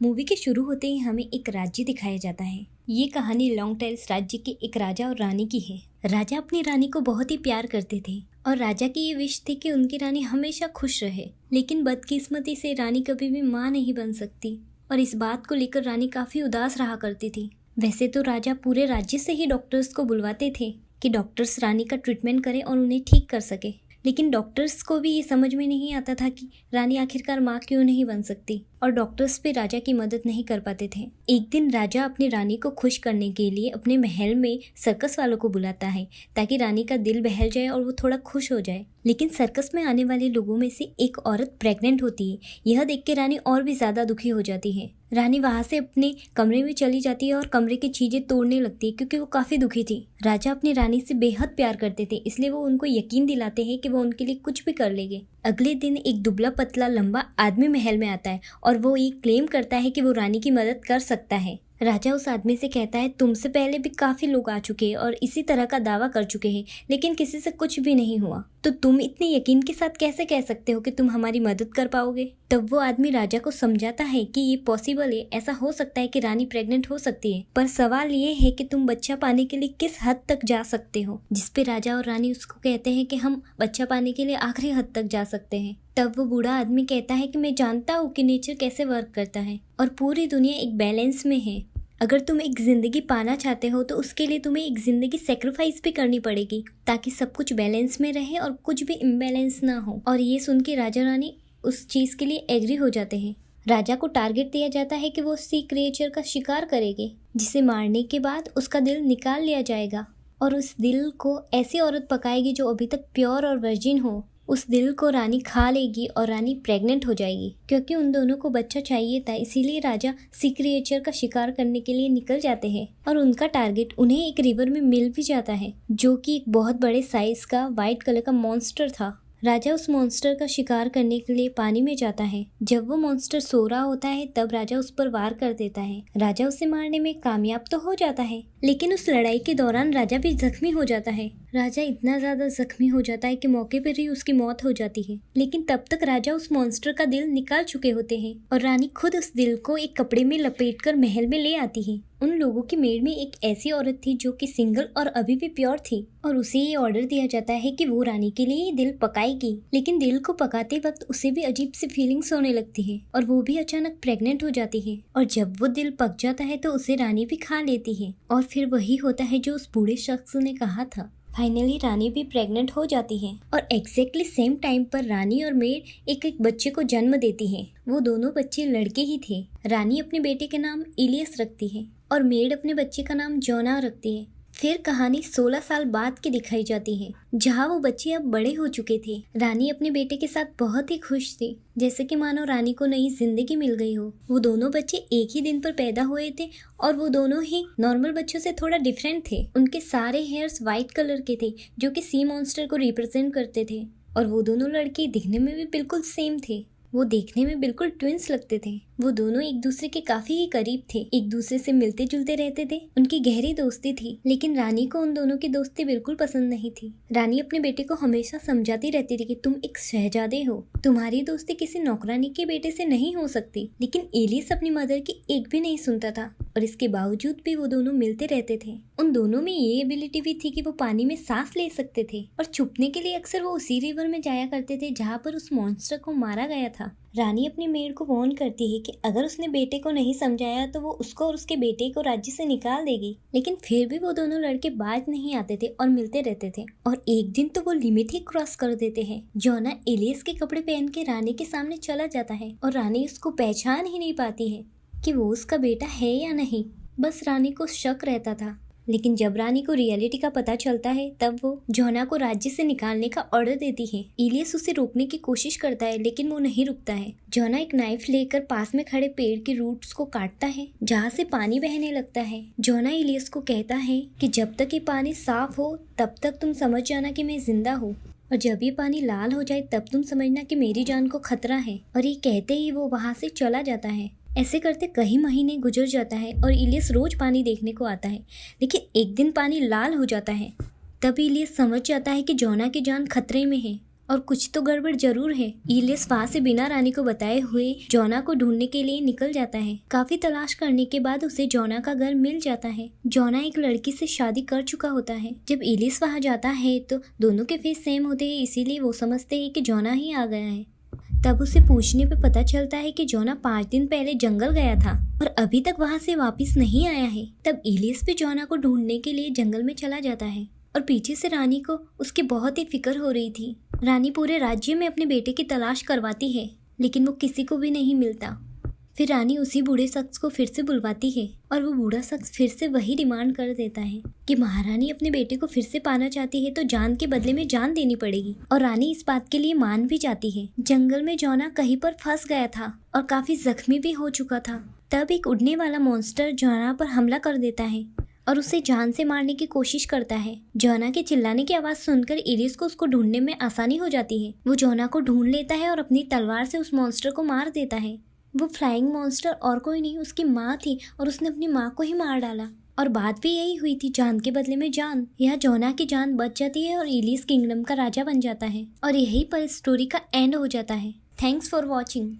Movie के शुरू होते ही हमें एक राज्य दिखाया जाता है। ये कहानी लॉन्ग टेल्स राज्य के एक राजा और रानी की है। राजा अपनी रानी को बहुत ही प्यार करते थे और राजा की ये विश थी कि उनकी रानी हमेशा खुश रहे। लेकिन बदकिस्मती से रानी कभी भी माँ नहीं बन सकती और इस बात को लेकर रानी काफी उदास रहा करती थी। वैसे तो राजा पूरे राज्य से ही डॉक्टर्स को बुलवाते थे कि डॉक्टर्स रानी का ट्रीटमेंट करें और उन्हें ठीक कर सके, लेकिन डॉक्टर्स को भी ये समझ में नहीं आता था कि रानी आखिरकार माँ क्यों नहीं बन सकती और डॉक्टर्स भी राजा की मदद नहीं कर पाते थे। एक दिन राजा अपनी रानी को खुश करने के लिए अपने महल में सर्कस वालों को बुलाता है ताकि रानी का दिल बहल जाए और वो थोड़ा खुश हो जाए। लेकिन सर्कस में आने वाले लोगों में से एक औरत प्रेग्नेंट होती है। यह देख के रानी और भी ज्यादा दुखी हो जाती है। रानी वहां से अपने कमरे में चली जाती है और कमरे की चीजें तोड़ने लगती है क्योंकि वो काफी दुखी थी। राजा अपनी रानी से बेहद प्यार करते थे, इसलिए वो उनको यकीन दिलाते हैं कि वो उनके लिए कुछ भी कर लेंगे। अगले दिन एक दुबला पतला लंबा आदमी महल में आता है और वो ये क्लेम करता है कि वो रानी की मदद कर सकता है। राजा उस आदमी से कहता है, तुमसे पहले भी काफी लोग आ चुके हैं और इसी तरह का दावा कर चुके हैं, लेकिन किसी से कुछ भी नहीं हुआ, तो तुम इतने यकीन के साथ कैसे कह सकते हो कि तुम हमारी मदद कर पाओगे। तब वो आदमी राजा को समझाता है कि ये पॉसिबल है, ऐसा हो सकता है कि रानी प्रेग्नेंट हो सकती है, पर सवाल ये है कि तुम बच्चा पाने के लिए किस हद तक जा सकते हो। जिसपे राजा और रानी उसको कहते हैं कि हम बच्चा पाने के लिए आखिरी हद तक जा सकते हैं। तब वो बूढ़ा आदमी कहता है कि मैं जानता हूँ कि नेचर कैसे वर्क करता है और पूरी दुनिया एक बैलेंस में है। अगर तुम एक जिंदगी पाना चाहते हो तो उसके लिए तुम्हें एक जिंदगी सेक्रीफाइस भी करनी पड़ेगी ताकि सब कुछ बैलेंस में रहे और कुछ भी इम्बैलेंस ना हो। और ये सुन के राजा रानी उस चीज के लिए एग्री हो जाते हैं। राजा को टारगेट दिया जाता है कि वो सी क्रिएचर का शिकार करेंगे, जिसे मारने के बाद उसका दिल निकाल लिया जाएगा और उस दिल को ऐसी औरत पकाएगी जो अभी तक प्योर और वर्जिन हो। उस दिल को रानी खा लेगी और रानी प्रेग्नेंट हो जाएगी। क्योंकि उन दोनों को बच्चा चाहिए था, इसीलिए राजा सी क्रिएचर का शिकार करने के लिए निकल जाते हैं और उनका टारगेट उन्हें एक रिवर में मिल भी जाता है, जो कि एक बहुत बड़े साइज का वाइट कलर का मॉन्स्टर था। राजा उस मॉन्स्टर का शिकार करने के लिए पानी में जाता है। जब वो मॉन्स्टर सो रहा होता है तब राजा उस पर वार कर देता है। राजा उसे मारने में कामयाब तो हो जाता है, लेकिन उस लड़ाई के दौरान राजा भी जख्मी हो जाता है। राजा इतना ज्यादा जख्मी हो जाता है कि मौके पर ही उसकी मौत हो जाती है। लेकिन तब तक राजा उस मॉन्स्टर का दिल निकाल चुके होते हैं और रानी खुद उस दिल को एक कपड़े में लपेटकर महल में ले आती है। उन लोगों की मेड में एक ऐसी औरत थी जो कि सिंगल और अभी भी प्योर थी और उसे ये ऑर्डर दिया जाता है कि वो रानी के लिए दिल पकाएगी। लेकिन दिल को पकाते वक्त उसे भी अजीब सी फीलिंग्स होने लगती है और वो भी अचानक प्रेग्नेंट हो जाती है। और जब वो दिल पक जाता है तो उसे रानी भी खा लेती है और फिर वही होता है जो उस बूढ़े शख्स ने कहा था। फाइनली रानी भी प्रेग्नेंट हो जाती है और एग्जैक्टली सेम टाइम पर रानी और मेड एक बच्चे को जन्म देती है। वो दोनों बच्चे लड़के ही थे। रानी अपने बेटे के नाम इलियस रखती है और मेड अपने बच्चे का नाम जोना रखती है। फिर कहानी 16 साल बाद की दिखाई जाती है, जहाँ वो बच्चे अब बड़े हो चुके थे। रानी अपने बेटे के साथ बहुत ही खुश थी, जैसे कि मानो रानी को नई जिंदगी मिल गई हो। वो दोनों बच्चे एक ही दिन पर पैदा हुए थे और वो दोनों ही नॉर्मल बच्चों से थोड़ा डिफरेंट थे। उनके सारे हेयर्स वाइट कलर के थे जो कि सी मॉन्स्टर को रिप्रेजेंट करते थे और वो दोनों लड़के दिखने में भी बिल्कुल सेम थे। वो देखने में बिल्कुल ट्विंस लगते थे। वो दोनों एक दूसरे के काफी ही करीब थे, एक दूसरे से मिलते जुलते रहते थे। उनकी गहरी दोस्ती थी, लेकिन रानी को उन दोनों की दोस्ती बिल्कुल पसंद नहीं थी। रानी अपने बेटे को हमेशा समझाती रहती थी कि तुम एक शहजादे हो, तुम्हारी दोस्ती किसी नौकरानी के बेटे से नहीं हो सकती। लेकिन एलिस अपनी मदर की एक भी नहीं सुनता था और इसके बावजूद भी वो दोनों मिलते रहते थे। उन दोनों में ये एबिलिटी भी थी कि वो पानी में सांस ले सकते थे और छुपने के लिए अक्सर वो उसी रिवर में जाया करते थे जहाँ पर उस मॉन्स्टर को मारा गया था। रानी अपनी मेड को वार्न करती है कि अगर उसने बेटे को नहीं समझाया तो वो उसको और उसके बेटे को राज्य से निकाल देगी। लेकिन फिर भी वो दोनों लड़के बाज नहीं आते थे और मिलते रहते थे और एक दिन तो वो लिमिट ही क्रॉस कर देते हैं। जोना एलियस के कपड़े पहन के रानी के सामने चला जाता है और रानी उसको पहचान ही नहीं पाती है कि वो उसका बेटा है या नहीं। बस रानी को शक रहता था। लेकिन जब रानी को रियलिटी का पता चलता है तब वो जोना को राज्य से निकालने का ऑर्डर देती है। इलियस उसे रोकने की कोशिश करता है लेकिन वो नहीं रुकता है। जोना एक नाइफ लेकर पास में खड़े पेड़ के रूट्स को काटता है जहाँ से पानी बहने लगता है। जोना इलियस को कहता है कि जब तक ये पानी साफ हो तब तक तुम समझ जाना कि मैं जिंदा हूँ और जब ये पानी लाल हो जाए तब तुम समझना कि मेरी जान को खतरा है। और ये कहते ही वो वहाँ से चला जाता है। ऐसे करते कई महीने गुजर जाता है और इलियस रोज पानी देखने को आता है। लेकिन एक दिन पानी लाल हो जाता है। तब इलियस समझ जाता है कि जोना की जान खतरे में है और कुछ तो गड़बड़ जरूर है। इलियस वहाँ से बिना रानी को बताए हुए जोना को ढूंढने के लिए निकल जाता है। काफी तलाश करने के बाद उसे जोना का घर मिल जाता है। जोना एक लड़की से शादी कर चुका होता है। जब इलियस वहाँ जाता है तो दोनों के फेस सेम होते हैं, इसीलिए वो समझते हैं कि जोना ही आ गया है। तब उसे पूछने पे पता चलता है कि जोना 5 दिन पहले जंगल गया था और अभी तक वहाँ से वापस नहीं आया है। तब इलियस भी जोना को ढूंढने के लिए जंगल में चला जाता है और पीछे से रानी को उसकी बहुत ही फिक्र हो रही थी। रानी पूरे राज्य में अपने बेटे की तलाश करवाती है, लेकिन वो किसी को भी नहीं मिलता। फिर रानी उसी बूढ़े शख्स को फिर से बुलवाती है और वो बूढ़ा शख्स फिर से वही डिमांड कर देता है कि महारानी अपने बेटे को फिर से पाना चाहती है तो जान के बदले में जान देनी पड़ेगी। और रानी इस बात के लिए मान भी जाती है। जंगल में जोना कहीं पर फंस गया था और काफी जख्मी भी हो चुका था। तब एक उड़ने वाला मॉन्स्टर जोना पर हमला कर देता है और उसे जान से मारने की कोशिश करता है। जोना के चिल्लाने की आवाज सुनकर इलियस को उसको ढूंढने में आसानी हो जाती है। वो जोना को ढूंढ लेता है और अपनी तलवार से उस मॉन्स्टर को मार देता है। वो फ्लाइंग मॉन्स्टर और कोई नहीं उसकी माँ थी और उसने अपनी माँ को ही मार डाला। और बात भी यही हुई थी, जान के बदले में जान। यह जोना की जान बच जाती है और इलियस किंगडम का राजा बन जाता है और यही पर स्टोरी का एंड हो जाता है। Thanks for watching.